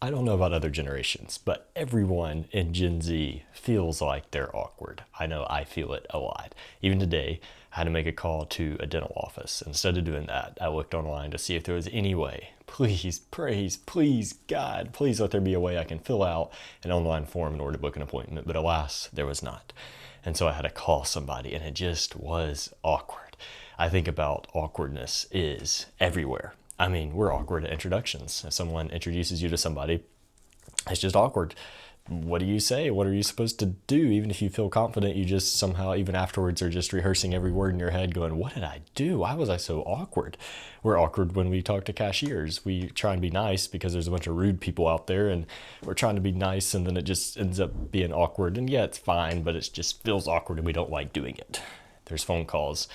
I don't know about other generations, but everyone in Gen Z feels like they're awkward. I know I feel it a lot. Even today, I had to make a call to a dental office. Instead of doing that, I looked online to see if there was any way, please, God, please let there be a way I can fill out an online form in order to book an appointment. But alas, there was not. And so I had to call somebody, and it just was awkward. I think about awkwardness is everywhere. I mean, we're awkward at introductions. If someone introduces you to somebody, it's just awkward. What do you say? What are you supposed to do? Even if you feel confident, you just somehow, even afterwards, are just rehearsing every word in your head going, what did I do? Why was I so awkward? We're awkward when we talk to cashiers. We try and be nice because there's a bunch of rude people out there, and we're trying to be nice, and then it just ends up being awkward. And yeah, it's fine, but it just feels awkward and we don't like doing it. There's phone calls.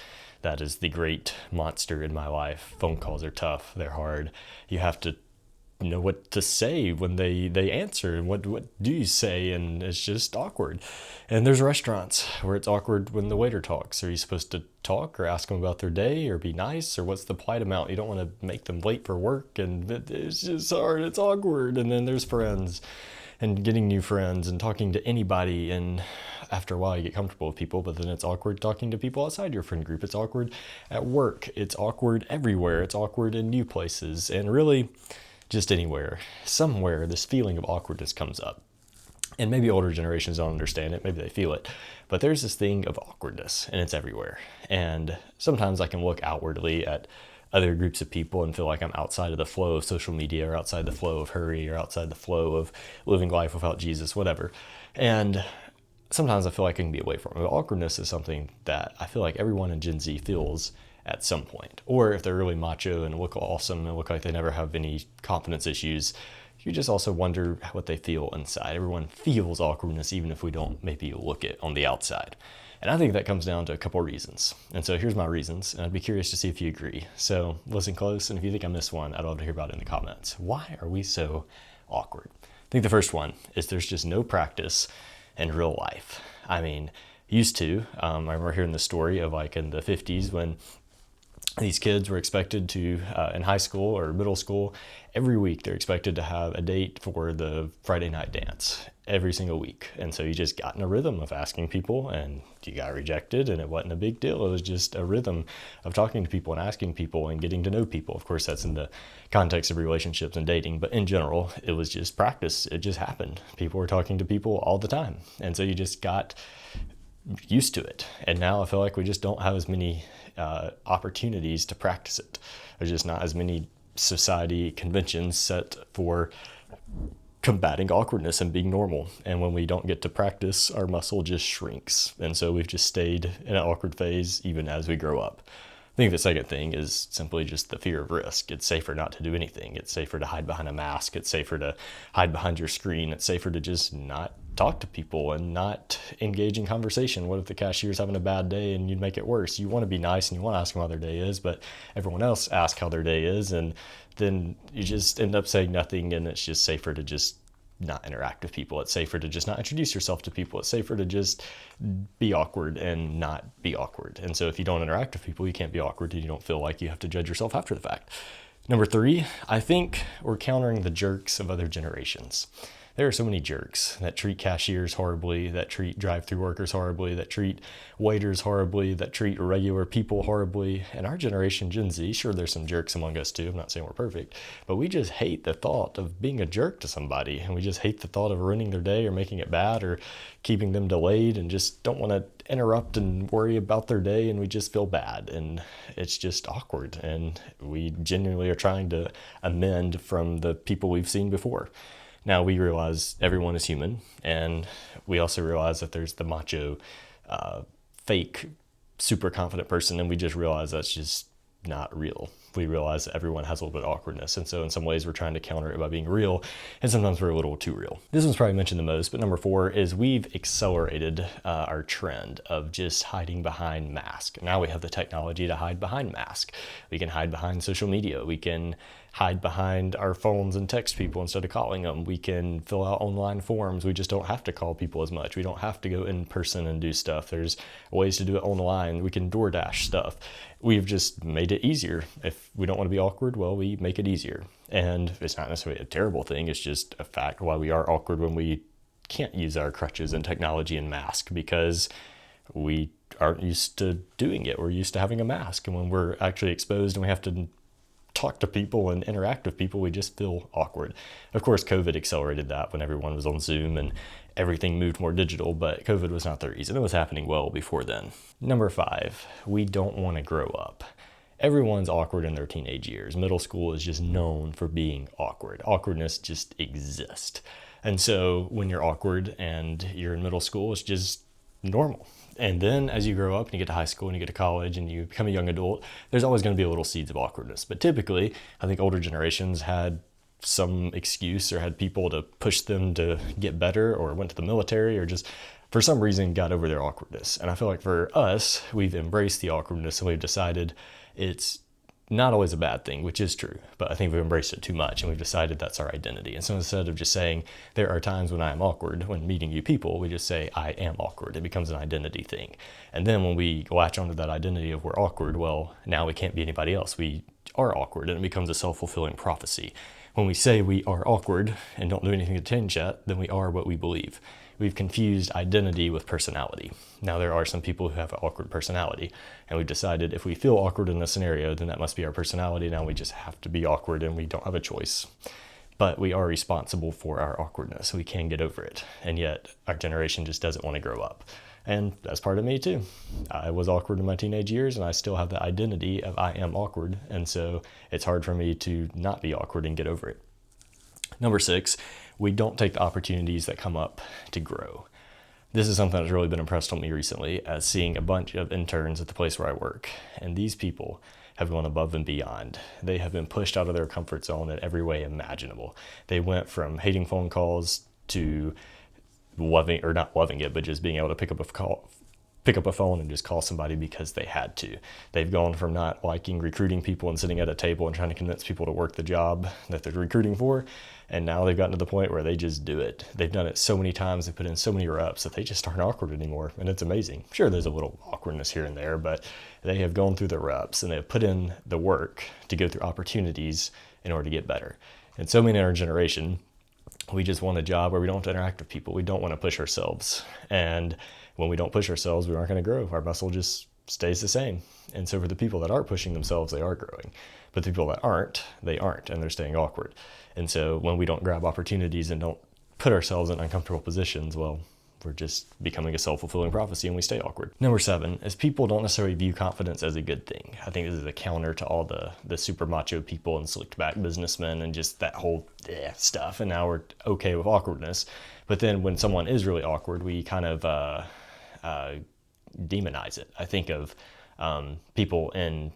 That is the great monster in my life. Phone calls are tough. They're hard. You have to know what to say when they answer, and what do you say, and it's just awkward. And there's restaurants where it's awkward when the waiter talks. Are you supposed to talk or ask them about their day or be nice, or what's the polite amount? You don't want to make them late for work, and it's just hard. It's awkward. And then there's friends and getting new friends and talking to anybody, and after a while you get comfortable with people, but then it's awkward talking to people outside your friend group. It's awkward at work. It's awkward everywhere. It's awkward in new places, and really just anywhere. Somewhere this feeling of awkwardness comes up. And maybe older generations don't understand it, maybe they feel it, but there's this thing of awkwardness, and it's everywhere. And sometimes I can look outwardly at other groups of people and feel like I'm outside of the flow of social media, or outside the flow of hurry, or outside the flow of living life without Jesus, whatever. And sometimes I feel like I can be away from it. But awkwardness is something that I feel like everyone in Gen Z feels at some point. Or if they're really macho and look awesome and look like they never have any confidence issues, you just also wonder what they feel inside. Everyone feels awkwardness, even if we don't maybe look it on the outside. And I think that comes down to a couple reasons. And so here's my reasons, and I'd be curious to see if you agree. So listen close, and if you think I missed one, I'd love to hear about it in the comments. Why are we so awkward? I think the first one is there's just no practice in real life. I mean, used to, I remember hearing the story of like in the 50s when these kids were expected to, in high school or middle school, every week they're expected to have a date for the Friday night dance every single week. And so you just got in a rhythm of asking people, and you got rejected, and it wasn't a big deal. It was just a rhythm of talking to people and asking people and getting to know people. Of course, that's in the context of relationships and dating, but in general, it was just practice. It just happened. People were talking to people all the time. And so you just got used to it. And now I feel like we just don't have as many opportunities to practice it. There's just not as many society conventions set for combating awkwardness and being normal. And when we don't get to practice, our muscle just shrinks. And so we've just stayed in an awkward phase even as we grow up. I think the second thing is simply just the fear of risk. It's safer not to do anything. It's safer to hide behind a mask. It's safer to hide behind your screen. It's safer to just not talk to people and not engage in conversation. What if the cashier's having a bad day and you'd make it worse? You want to be nice and you want to ask them how their day is, but everyone else asks how their day is, and then you just end up saying nothing, and it's just safer to just not interact with people. It's safer to just not introduce yourself to people. It's safer to just be awkward and not be awkward. And so if you don't interact with people, you can't be awkward, and you don't feel like you have to judge yourself after the fact. Number 3, I think we're countering the jerks of other generations. There are so many jerks that treat cashiers horribly, that treat drive-through workers horribly, that treat waiters horribly, that treat regular people horribly. And our generation, Gen Z, sure, there's some jerks among us too. I'm not saying we're perfect, but we just hate the thought of being a jerk to somebody. And we just hate the thought of ruining their day or making it bad or keeping them delayed, and just don't want to interrupt and worry about their day. And we just feel bad, and it's just awkward. And we genuinely are trying to amend from the people we've seen before. Now we realize everyone is human, and we also realize that there's the macho, fake, super confident person, and we just realize that's just not real. We realize that everyone has a little bit of awkwardness, and so in some ways we're trying to counter it by being real, and sometimes we're a little too real. This one's probably mentioned the most, but number 4 is we've accelerated our trend of just hiding behind masks. Now we have the technology to hide behind masks. We can hide behind social media. We can hide behind our phones and text people instead of calling them. We can fill out online forms. We just don't have to call people as much. We don't have to go in person and do stuff. There's ways to do it online. We can DoorDash stuff. We've just made it easier. If if we don't want to be awkward, well, we make it easier. And it's not necessarily a terrible thing. It's just a fact why we are awkward when we can't use our crutches and technology and mask, because we aren't used to doing it. We're used to having a mask. And when we're actually exposed and we have to talk to people and interact with people, we just feel awkward. Of course, COVID accelerated that when everyone was on Zoom and everything moved more digital, but COVID was not the reason. It was happening well before then. Number 5, we don't want to grow up. Everyone's awkward in their teenage years. Middle school is just known for being awkward. Awkwardness just exists. And so when you're awkward and you're in middle school, it's just normal. And then as you grow up and you get to high school and you get to college and you become a young adult, there's always going to be little seeds of awkwardness. But typically, I think older generations had some excuse or had people to push them to get better, or went to the military, or just for some reason got over their awkwardness. And I feel like for us, we've embraced the awkwardness and we've decided it's not always a bad thing, which is true, but I think we've embraced it too much and we've decided that's our identity. And so instead of just saying there are times when I am awkward when meeting new people, we just say I am awkward. It becomes an identity thing. And then when we latch onto that identity of we're awkward, well, now we can't be anybody else. We are awkward, and it becomes a self-fulfilling prophecy. When we say we are awkward and don't do anything to change that, then we are what we believe. We've confused identity with personality. Now, there are some people who have an awkward personality, and we've decided if we feel awkward in a scenario, then that must be our personality. Now we just have to be awkward and we don't have a choice. But we are responsible for our awkwardness. We can get over it. And yet our generation just doesn't want to grow up. And that's part of me too. I was awkward in my teenage years, and I still have the identity of I am awkward. And so it's hard for me to not be awkward and get over it. Number 6, we don't take the opportunities that come up to grow. This is something that's really been impressed on me recently, as seeing a bunch of interns at the place where I work. And these people have gone above and beyond. They have been pushed out of their comfort zone in every way imaginable. They went from hating phone calls to loving, or not loving it, but just being able to pick up a phone and just call somebody because they had to. They've gone from not liking recruiting people and sitting at a table and trying to convince people to work the job that they're recruiting for, and now they've gotten to the point where they just do it. They've done it so many times, they put in so many reps that they just aren't awkward anymore, and it's amazing. Sure, there's a little awkwardness here and there, but they have gone through the reps and they have put in the work to go through opportunities in order to get better. And so many in our generation, we just want a job where we don't have to interact with people. We don't want to push ourselves. And when we don't push ourselves, we aren't going to grow. Our muscle just stays the same. And so for the people that are pushing themselves, they are growing. But the people that aren't, they aren't, and they're staying awkward. And so when we don't grab opportunities and don't put ourselves in uncomfortable positions, well, we're just becoming a self-fulfilling prophecy and we stay awkward. Number 7 is people don't necessarily view confidence as a good thing. I think this is a counter to all the super macho people and slicked back businessmen and just that whole stuff. And now we're okay with awkwardness. But then when someone is really awkward, we kind of demonize it. I think of people in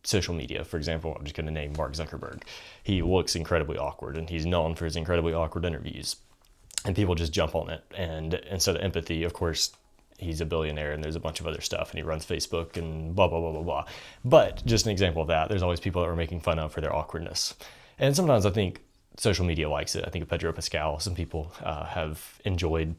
social media. For example, I'm just going to name Mark Zuckerberg. He looks incredibly awkward, and he's known for his incredibly awkward interviews. And people just jump on it. And instead of empathy, of course, he's a billionaire and there's a bunch of other stuff and he runs Facebook and blah, blah, blah, blah, blah. But just an example of that, there's always people that we're making fun of for their awkwardness. And sometimes I think social media likes it. I think of Pedro Pascal. Some people have enjoyed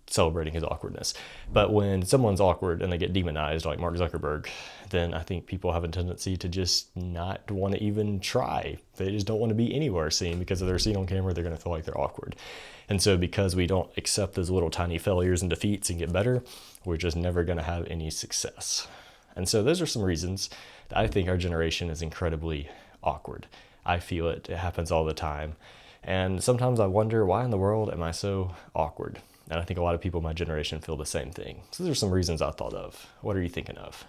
celebrating his awkwardness. But when someone's awkward and they get demonized like Mark Zuckerberg, then I think people have a tendency to just not want to even try. They just don't want to be anywhere seen, because if they're seen on camera, they're going to feel like they're awkward. And so because we don't accept those little tiny failures and defeats and get better, we're just never going to have any success. And so those are some reasons that I think our generation is incredibly awkward. I feel it. It happens all the time. And sometimes I wonder, why in the world am I so awkward? And I think a lot of people in my generation feel the same thing. So those are some reasons I thought of. What are you thinking of?